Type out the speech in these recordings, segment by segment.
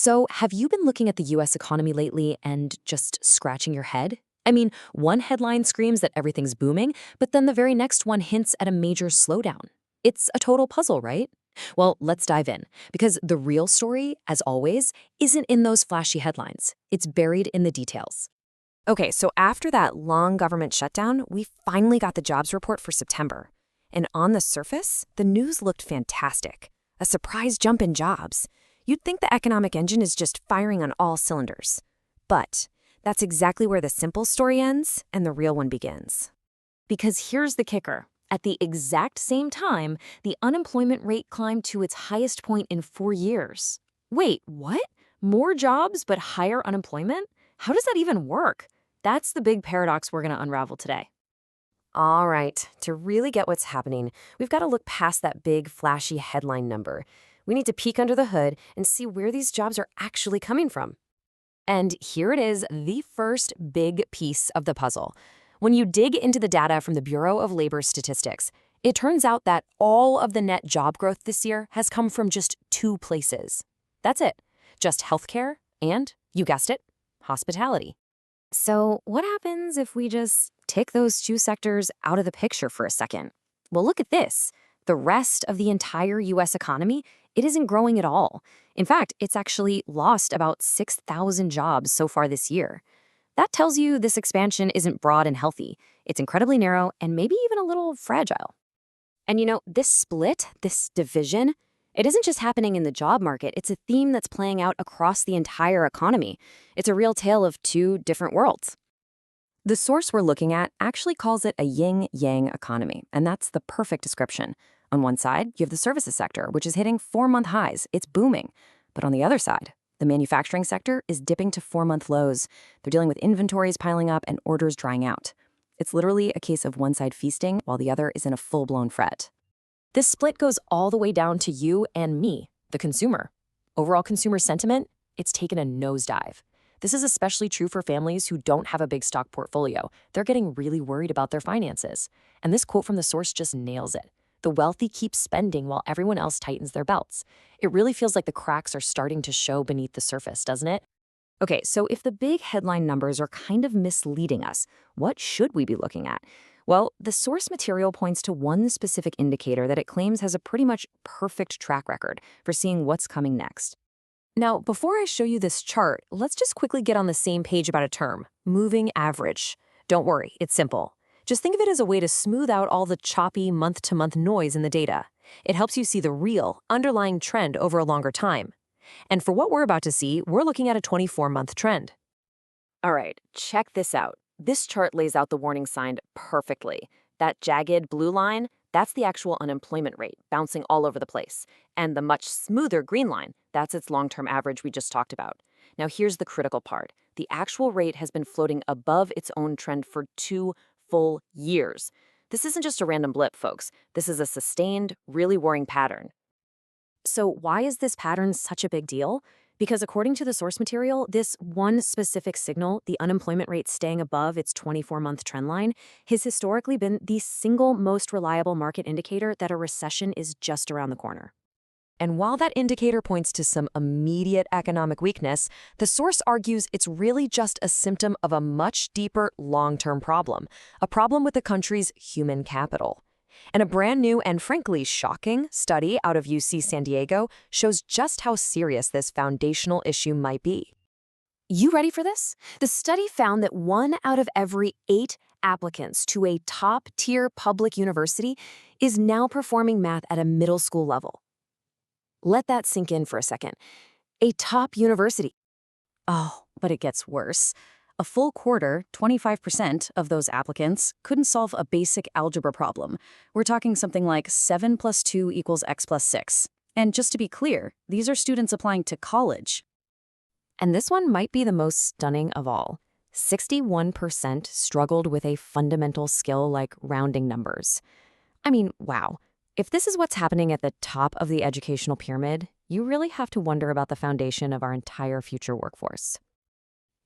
So, have you been looking at the US economy lately and just scratching your head? I mean, one headline screams that everything's booming, but then the very next one hints at a major slowdown. It's a total puzzle, right? Well, let's dive in, because the real story, as always, isn't in those flashy headlines. It's buried in the details. Okay, so after that long government shutdown, we finally got the jobs report for September. And on the surface, the news looked fantastic. A surprise jump in jobs. You'd think the economic engine is just firing on all cylinders. But that's exactly where the simple story ends and the real one begins. Because here's the kicker. At the exact same time, the unemployment rate climbed to its highest point in 4 years. Wait, what? More jobs but higher unemployment? How does that even work? That's the big paradox we're going to unravel today. All right, to really get what's happening, we've got to look past that big, flashy headline number. We need to peek under the hood and see where these jobs are actually coming from. And here it is, the first big piece of the puzzle. When you dig into the data from the Bureau of Labor Statistics, it turns out that all of the net job growth this year has come from just 2 places. That's it. Just healthcare and, you guessed it, hospitality. So what happens if we just take those 2 sectors out of the picture for a second? Well, look at this. The rest of the entire U.S. economy, it isn't growing at all. In fact, it's actually lost about 6,000 jobs so far this year. That tells you this expansion isn't broad and healthy. It's incredibly narrow and maybe even a little fragile. And this split, this division, it isn't just happening in the job market. It's a theme that's playing out across the entire economy. It's a real tale of 2 different worlds. The source we're looking at actually calls it a yin-yang economy, and that's the perfect description. On one side, you have the services sector, which is hitting 4-month highs. It's booming. But on the other side, the manufacturing sector is dipping to 4-month lows. They're dealing with inventories piling up and orders drying out. It's literally a case of one side feasting while the other is in a full-blown fret. This split goes all the way down to you and me, the consumer. Overall consumer sentiment, it's taken a nosedive. This is especially true for families who don't have a big stock portfolio. They're getting really worried about their finances. And this quote from the source just nails it. The wealthy keep spending while everyone else tightens their belts. It really feels like the cracks are starting to show beneath the surface, doesn't it? Okay, so if the big headline numbers are kind of misleading us, what should we be looking at? Well, the source material points to one specific indicator that it claims has a pretty much perfect track record for seeing what's coming next. Now, before I show you this chart, let's just quickly get on the same page about a term, moving average. Don't worry, it's simple. Just think of it as a way to smooth out all the choppy month-to-month noise in the data. It helps you see the real, underlying trend over a longer time. And for what we're about to see, we're looking at a 24-month trend. All right, check this out. This chart lays out the warning sign perfectly. That jagged blue line, that's the actual unemployment rate, bouncing all over the place. And the much smoother green line, that's its long-term average we just talked about. Now here's the critical part. The actual rate has been floating above its own trend for 2 full years. This isn't just a random blip, folks. This is a sustained, really worrying pattern. So why is this pattern such a big deal? Because according to the source material, this one specific signal, the unemployment rate staying above its 24-month trend line, has historically been the single most reliable market indicator that a recession is just around the corner. And while that indicator points to some immediate economic weakness, the source argues it's really just a symptom of a much deeper long-term problem, a problem with the country's human capital. And a brand new and frankly shocking study out of UC San Diego shows just how serious this foundational issue might be. You ready for this? The study found that 1 out of every 8 applicants to a top-tier public university is now performing math at a middle school level. Let that sink in for a second. A top university. Oh, but it gets worse. A full quarter, 25% of those applicants couldn't solve a basic algebra problem. We're talking something like 7 plus 2 equals x plus 6. And just to be clear, these are students applying to college. And this one might be the most stunning of all. 61% struggled with a fundamental skill like rounding numbers. I mean, wow. If this is what's happening at the top of the educational pyramid, you really have to wonder about the foundation of our entire future workforce.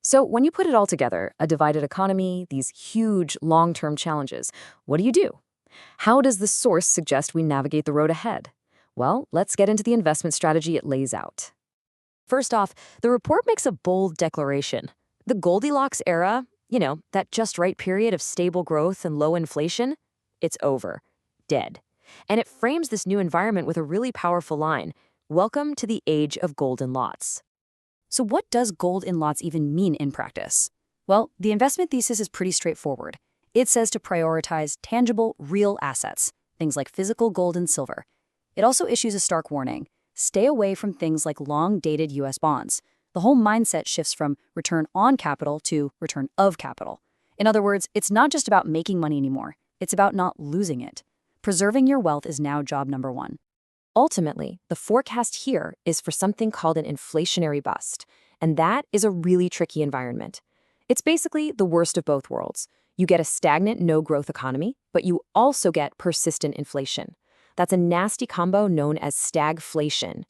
So when you put it all together, a divided economy, these huge long-term challenges, what do? How does the source suggest we navigate the road ahead? Well, let's get into the investment strategy it lays out. First off, the report makes a bold declaration. The Goldilocks era, that just right period of stable growth and low inflation, it's over. Dead. And it frames this new environment with a really powerful line. Welcome to the age of golden lots. So what does gold in lots even mean in practice? Well, the investment thesis is pretty straightforward. It says to prioritize tangible, real assets, things like physical gold and silver. It also issues a stark warning. Stay away from things like long-dated U.S. bonds. The whole mindset shifts from return on capital to return of capital. In other words, it's not just about making money anymore. It's about not losing it. Preserving your wealth is now job number one. Ultimately, the forecast here is for something called an inflationary bust, and that is a really tricky environment. It's basically the worst of both worlds. You get a stagnant, no-growth economy, but you also get persistent inflation. That's a nasty combo known as stagflation.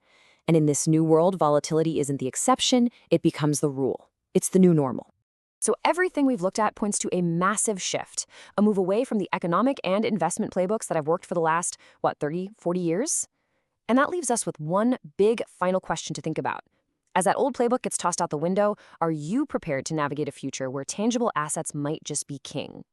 And in this new world, volatility isn't the exception, it becomes the rule. It's the new normal. So everything we've looked at points to a massive shift, a move away from the economic and investment playbooks that I've worked for the last, 30, 40 years? And that leaves us with one big final question to think about. As that old playbook gets tossed out the window, are you prepared to navigate a future where tangible assets might just be king?